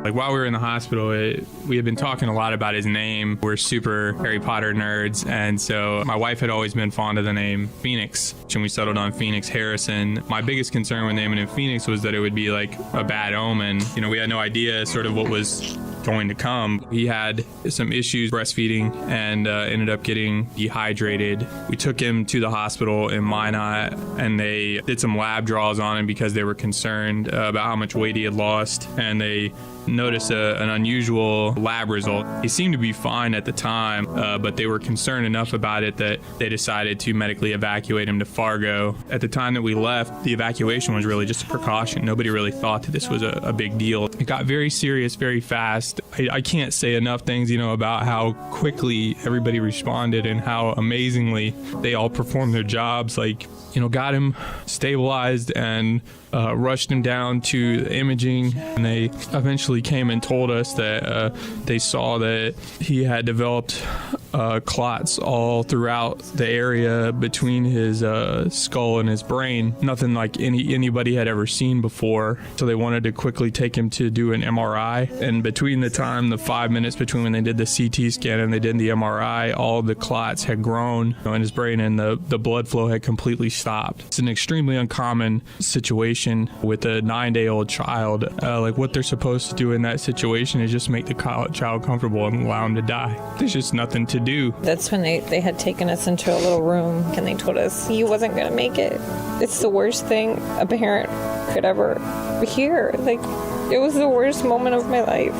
Like while we were in the hospital, we had been talking a lot about his name. We're super Harry Potter nerds, and so my wife had always been fond of the name Phoenix, and we settled on Phoenix Harrison. My biggest concern with naming him Phoenix was that it would be like a bad omen. You know, we had no idea sort of what was going to come. He had some issues breastfeeding and ended up getting dehydrated. We took him to the hospital in Minot, and they did some lab draws on him because they were concerned about how much weight he had lost, and they noticed an unusual lab result. He seemed to be fine at the time, but they were concerned enough about it that they decided to medically evacuate him to Fargo. At the time that we left, the evacuation was really just a precaution. Nobody really thought that this was a big deal. It got very serious very fast. I can't say enough things, about how quickly everybody responded and how amazingly they all performed their jobs. Got him stabilized and rushed him down to imaging, and they eventually came and told us that they saw that he had developed clots all throughout the area between his skull and his brain. Nothing like anybody had ever seen before. So they wanted to quickly take him to do an MRI. And between the 5 minutes between when they did the CT scan and they did the MRI, all the clots had grown in his brain, and the blood flow had completely stopped. It's an extremely uncommon situation with a 9-day-old child. What they're supposed to do in that situation is just make the child comfortable and allow him to die. There's just nothing to do. That's when they had taken us into a little room, and they told us he wasn't going to make it. It's the worst thing a parent could ever hear. It was the worst moment of my life.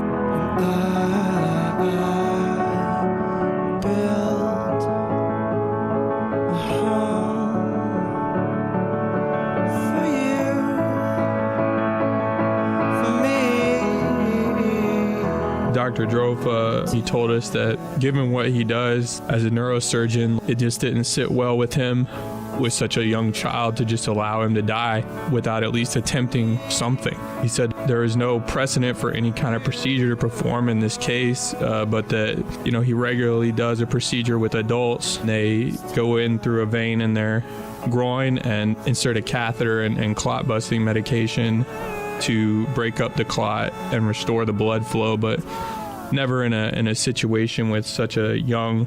Dr. Drofa, he told us that given what he does as a neurosurgeon, it just didn't sit well with him with such a young child to just allow him to die without at least attempting something. He said there is no precedent for any kind of procedure to perform in this case, but that, he regularly does a procedure with adults. They go in through a vein in their groin and insert a catheter and clot busting medication to break up the clot and restore the blood flow, but never in a situation with such a young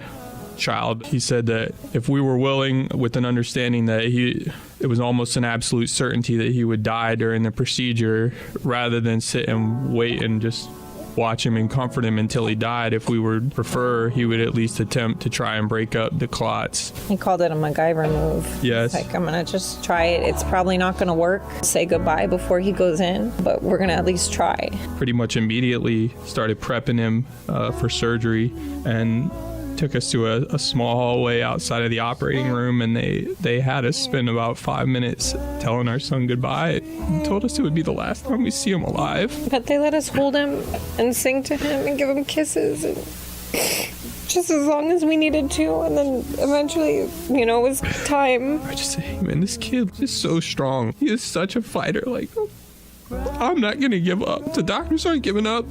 child. He said that if we were willing, with an understanding that it was almost an absolute certainty that he would die during the procedure, rather than sit and wait and just watch him and comfort him until he died, if we would prefer, he would at least attempt to try and break up the clots. He called it a MacGyver move. Yes. I'm going to just try it. It's probably not going to work. Say goodbye before he goes in, but we're going to at least try. Pretty much immediately started prepping him for surgery, and took us to a small hallway outside of the operating room, and they had us spend about 5 minutes telling our son goodbye. And told us it would be the last time we see him alive. But they let us hold him and sing to him and give him kisses, and just as long as we needed to. And then eventually, it was time. I just say, hey man, this kid is so strong. He is such a fighter. I'm not going to give up. The doctors aren't giving up.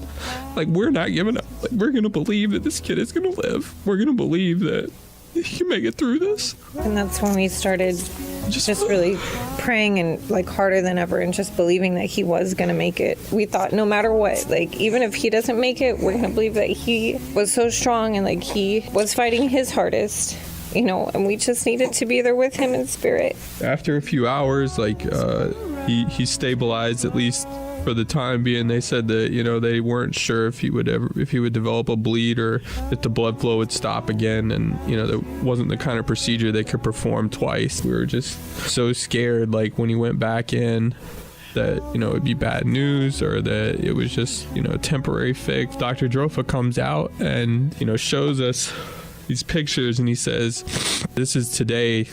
We're not giving up. We're going to believe that this kid is going to live. We're going to believe that he can make it through this. And that's when we started just really praying and harder than ever, and just believing that he was going to make it. We thought no matter what, even if he doesn't make it, we're going to believe that he was so strong and he was fighting his hardest. And we just needed to be there with him in spirit. After a few hours, he stabilized, at least for the time being. They said that, they weren't sure if he would develop a bleed or if the blood flow would stop again. And, that wasn't the kind of procedure they could perform twice. We were just so scared, when he went back in, that, it'd be bad news, or that it was just, a temporary fix. Dr. Drofa comes out and, shows us these pictures, and he says, this is today,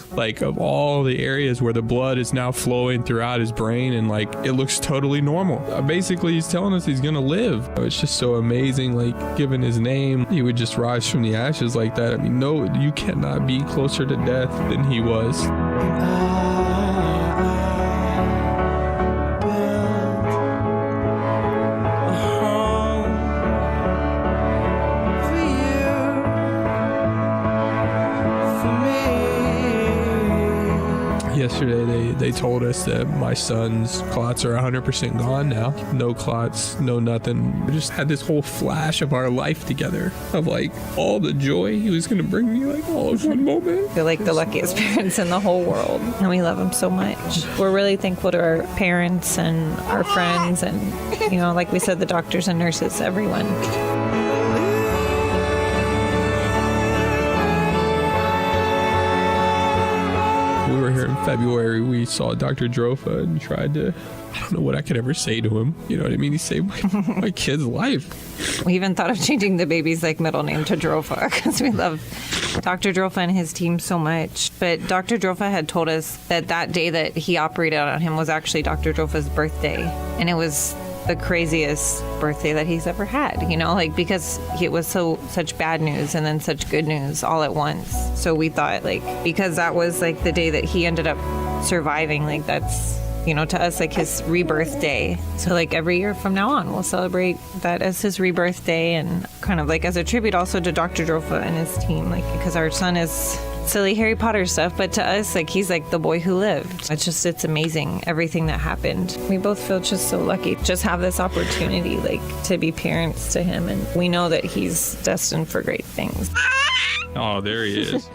of all the areas where the blood is now flowing throughout his brain, and it looks totally normal. Basically, he's telling us he's gonna live. It's just so amazing, given his name, he would just rise from the ashes like that. I mean, no, you cannot be closer to death than he was. Yesterday they they told us that my son's clots are 100% gone now. No clots, no nothing. We just had this whole flash of our life together, of like all the joy he was going to bring me, like all in one moment. We're like the luckiest parents in the whole world, and we love him so much. We're really thankful to our parents and our friends and, you know, like we said, the doctors and nurses, everyone. We were here in February. We saw Dr. Drofa and tried to, I don't know what I could ever say to him. You know what I mean? He saved my kid's life. We even thought of changing the baby's like middle name to Drofa because we love Dr. Drofa and his team so much. But Dr. Drofa had told us that that day that he operated on him was actually Dr. Drofa's birthday. And it was the craziest birthday that he's ever had, you know, like because it was such bad news and then such good news all at once. So we thought like, because that was like the day that he ended up surviving, like that's, you know, to us like his rebirth day. So like every year from now on, we'll celebrate that as his rebirth day and kind of like as a tribute also to Dr. Drofa and his team, like because our son is silly Harry Potter stuff, but to us, like he's like the boy who lived. It's amazing everything that happened. We both feel just so lucky to just have this opportunity, like to be parents to him, and we know that he's destined for great things. Oh, there he is.